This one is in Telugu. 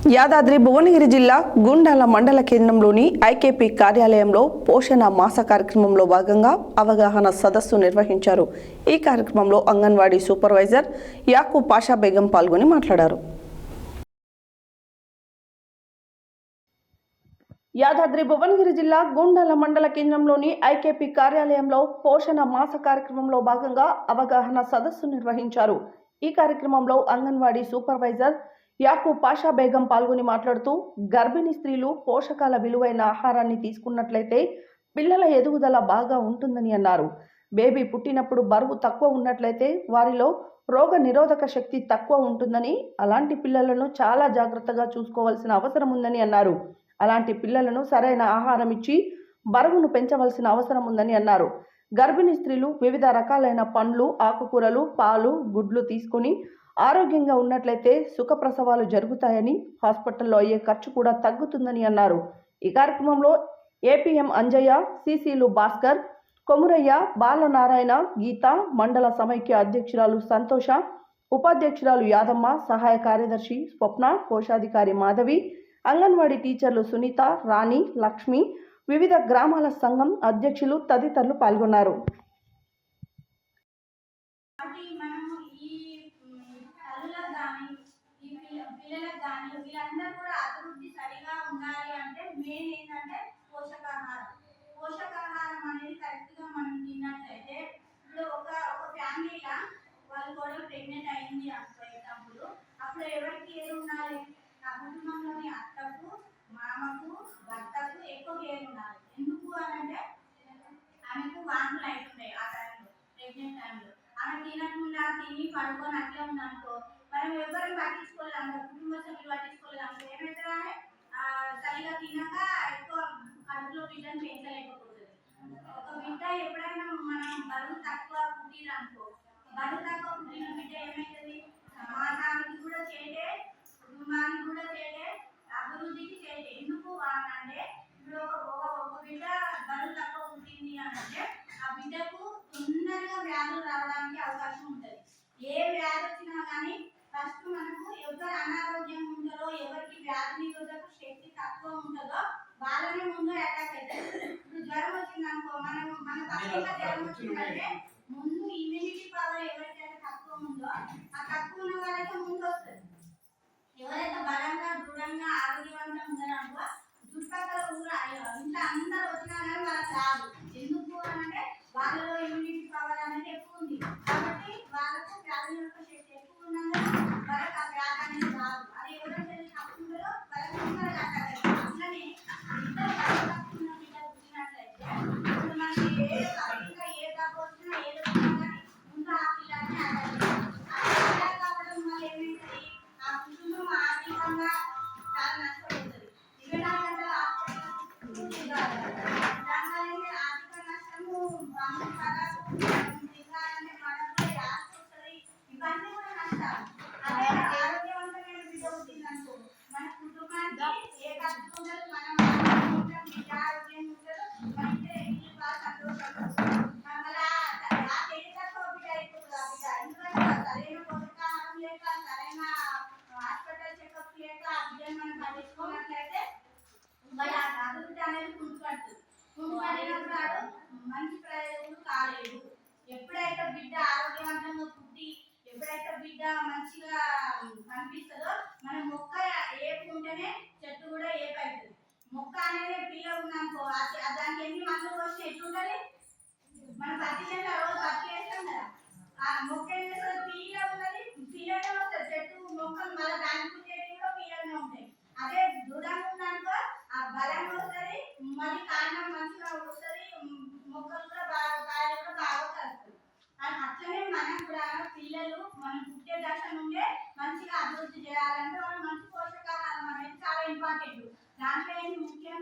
యాదాద్రి భువనగిరి జిల్లా గుండాల మండల కేంద్రంలోని ఐకేపీ కార్యాలయంలో పోషణ మాస కార్యక్రమంలో భాగంగా అవగాహన సదస్సు నిర్వహించారు. ఈ కార్యక్రమంలో అంగన్వాడీ సూపర్వైజర్ యాకూబ్ పాషా బేగం పాల్గొని మాట్లాడారు. యాదాద్రి భువనగిరి జిల్లా గుండాల మండల కేంద్రంలోని ఐకేపీ కార్యాలయంలో పోషణ మాస కార్యక్రమంలో భాగంగా అవగాహన సదస్సు నిర్వహించారు. ఈ కార్యక్రమంలో అంగన్వాడీ సూపర్వైజర్ యాకూబ్ పాషా బేగం పాల్గొని మాట్లాడుతూ గర్భిణీ స్త్రీలు పోషకాల విలువైన ఆహారాన్ని తీసుకున్నట్లయితే పిల్లల ఎదుగుదల బాగా ఉంటుందని అన్నారు. బేబీ పుట్టినప్పుడు బరువు తక్కువ ఉన్నట్లయితే వారిలో రోగ నిరోధక శక్తి తక్కువ ఉంటుందని, అలాంటి పిల్లలను చాలా జాగ్రత్తగా చూసుకోవాల్సిన అవసరం ఉందని అన్నారు. అలాంటి పిల్లలను సరైన ఆహారం ఇచ్చి బరువును పెంచవలసిన అవసరం ఉందని అన్నారు. గర్భిణీ స్త్రీలు వివిధ రకాలైన పండ్లు, ఆకుకూరలు, పాలు, గుడ్లు తీసుకొని ఆరోగ్యంగా ఉన్నట్లయితే సుఖప్రసవాలు జరుగుతాయని, హాస్పిటల్లో అయ్యే ఖర్చు కూడా తగ్గుతుందని అన్నారు. ఈ కార్యక్రమంలో ఏపీఎం అంజయ్య, సిసిలు భాస్కర్, కొమురయ్య, బాలనారాయణ, గీత, మండల సమైక్య అధ్యక్షురాలు సంతోష, ఉపాధ్యక్షురాలు యాదమ్మ, సహాయ కార్యదర్శి స్వప్న, కోశాధికారి మాధవి, అంగన్వాడీ టీచర్లు సునీత, రాణి, లక్ష్మి, వివిధ గ్రామాల సంఘం అధ్యక్షులు తదితరులు పాల్గొన్నారు. పిల్లలకు కానీ వీళ్ళందరూ కూడా అభివృద్ధి సరిగా ఉండాలి అంటే మెయిన్ ఏంటంటే పోషకాహారం అనేది కరెక్ట్గా మనం తిన్నట్లయితే ఇప్పుడు ఒక ఫ్యామిలీలో వాళ్ళు కూడా ప్రెగ్నెంట్ అయింది అనుకో ఎగ్జాంపుల్, అప్పుడు ఎవరికి ఏది ఉండాలి? ఆ కుటుంబంలోని అత్తకు, మామకు, భర్తకు ఎక్కువ కేర్ ఉండాలి. ఎందుకు అని అంటే ఆమెకు వాంతులు అవుతున్నాయి ఆ టైంలో, ప్రెగ్నెంట్ టైంలో. ఆమె తినకుండా తిని పడుకొని అట్లే ఉందనుకో, మనం ఎవరిని పట్టించుకోలేము, కుటుంబ సభ్యులు పట్టించుకోలేము, ఏమైతే సరిగా తినక ఎక్కువ కడుపులో బిడ్డను పెంచలేకపోతుంది. ఒక బిడ్డ ఎప్పుడైనా మనం బరువు తక్కువ పుట్టిరనుకో, బరువు తక్కువ పుట్టిన బిడ్డ ఏమవుతుంది? సమాజానికి కూడా చేటే, కుటుంబానికి కూడా చేటే, అభివృద్ధికి చేటే. ఎందుకు అంటే ఇప్పుడు ఒక బిడ్డ బరువు తక్కువ పుట్టింది అంటే ఆ బిడ్డకు తొందరగా వ్యాధులు రావడానికి అవకాశం ఉంటుంది. ఏ వ్యాధి వచ్చినా కానీ ఫస్ట్ మనకు ఎవరు అనారోగ్యం ఉంటారో, ఎవరికి వ్యాధి నిరోధక శక్తి తక్కువ ఉంటుందో వాళ్ళనే ముందు అటాక్ అవుతుంది. ఇప్పుడు జ్వరం వచ్చిందనుకో, మన తక్కువ జ్వరం వచ్చిందంటే ముందు ఇమ్యూనిటీ పవర్ ఎవరికైతే తక్కువ ఉందో ఆ తక్కువ ఉన్న వాళ్ళకి ముందు వస్తుంది. ఎవరైతే బలంగా, దృఢంగా, ఆరోగ్యవంతంగా ఉన్నారనుకో చుట్టుపక్కల ఊరు ఇంట్లో అందరూ వచ్చినా కానీ వాళ్ళకి రాదు. ఎందుకు అంటే వాళ్ళలో ఇమ్యూనిటీ పవర్ అనేది ఎక్కువ ఉంది కాబట్టి వాళ్ళకు వ్యాధి నిరోధక శక్తి ఎక్కువ ఉన్నందున వాళ్ళకి ఆ వ్యాధి అనేది రాదు. అది ఎవరైతే తక్కువ ఉందో వాళ్ళకి తొందరగా అటాక్ అవుతుంది. అట్లనే ఇద్దరు తక్కువ ఉన్న బిడ్డ పుట్టినట్లయితే ఇప్పుడు మనకి ఇంకా ఏ తక్కువ వచ్చినా ఏదో వచ్చినా కానీ ముందు ఆ పిల్లల్ని అటాక్ అవుతుంది. అటాక్ కావడం వల్ల ఏమైతుంది? ఆ కుటుంబం ఆర్థికంగా చాలా నష్టపోతుంది. 24 గంటల హాస్పిటల్ దానివల్ల ఆర్థిక నష్టము, ఇవన్నీ కూడా నష్టాలు. అదే ఆరోగ్యవంతమైన బిడ్డ పుట్టిందనుకో మన కుటుంబానికి ఏ ఖర్చు ఉండదు, మనం బిడ్డ ఆరోగ్యంగా ఉంటారు, మన ఇల్లు బాగా సంతోషంగా. మళ్ళీ ఆ తెలివి తక్కువ బిడ్డ అయిపోతుంది ఆ బిడ్డ. ఎందుకంటే సరైన పోషకాహారం లేక, సరైన హాస్పిటల్ చెకప్ లేక ఆ బిడ్డను మనం పట్టించుకున్నట్లయితే వాళ్ళ అభివృద్ధి అనేది కుంటుపడుతుంది. కుంటుపడినప్పుడు వాడు మంచి ప్రయోజకుడు కాలేదు. ఎప్పుడైతే బిడ్డ ఆరోగ్యవంతంగా పుట్టి, ఎప్పుడైతే బిడ్డ మంచిగా కనిపిస్తుందో, మన మొక్క ఏపు ఉంటేనే చెట్టు కూడా ఏపు అవుతుంది. మొక్క అనేది పిల్ల ఉందనుకో, దానికి ఎన్ని మందులు వచ్చి ఎట్లుంటుంది? మనం పత్తి చెట్టు రోజు పత్తి వేస్తాం కదా, ఆ మొక్క ఏం చేస్తుంది? పిల్ల ఉన్నది, పిల్లనే వస్తుంది చెట్టు, మొక్కలు మళ్ళీ దానికి పుట్టేవి కూడా పిల్లనే ఉంటాయి. అదే దృఢంగా ఉందనుకో ఆ బలంగా వస్తుంది, మళ్ళీ కాండం మంచిగా వస్తుంది, మొక్కలు కూడా బాగా, కాయలు కూడా బాగా కలుగుతుంది. అట్లనే మనం కూడా పిల్లలు మనం పుట్టే దశ నుండే మంచిగా అభివృద్ధి చేయాలంటే వాళ్ళు మంచి పోషకాహారం అనేది చాలా ఇంపార్టెంట్. దాంట్లో ఏంటి ముఖ్యంగా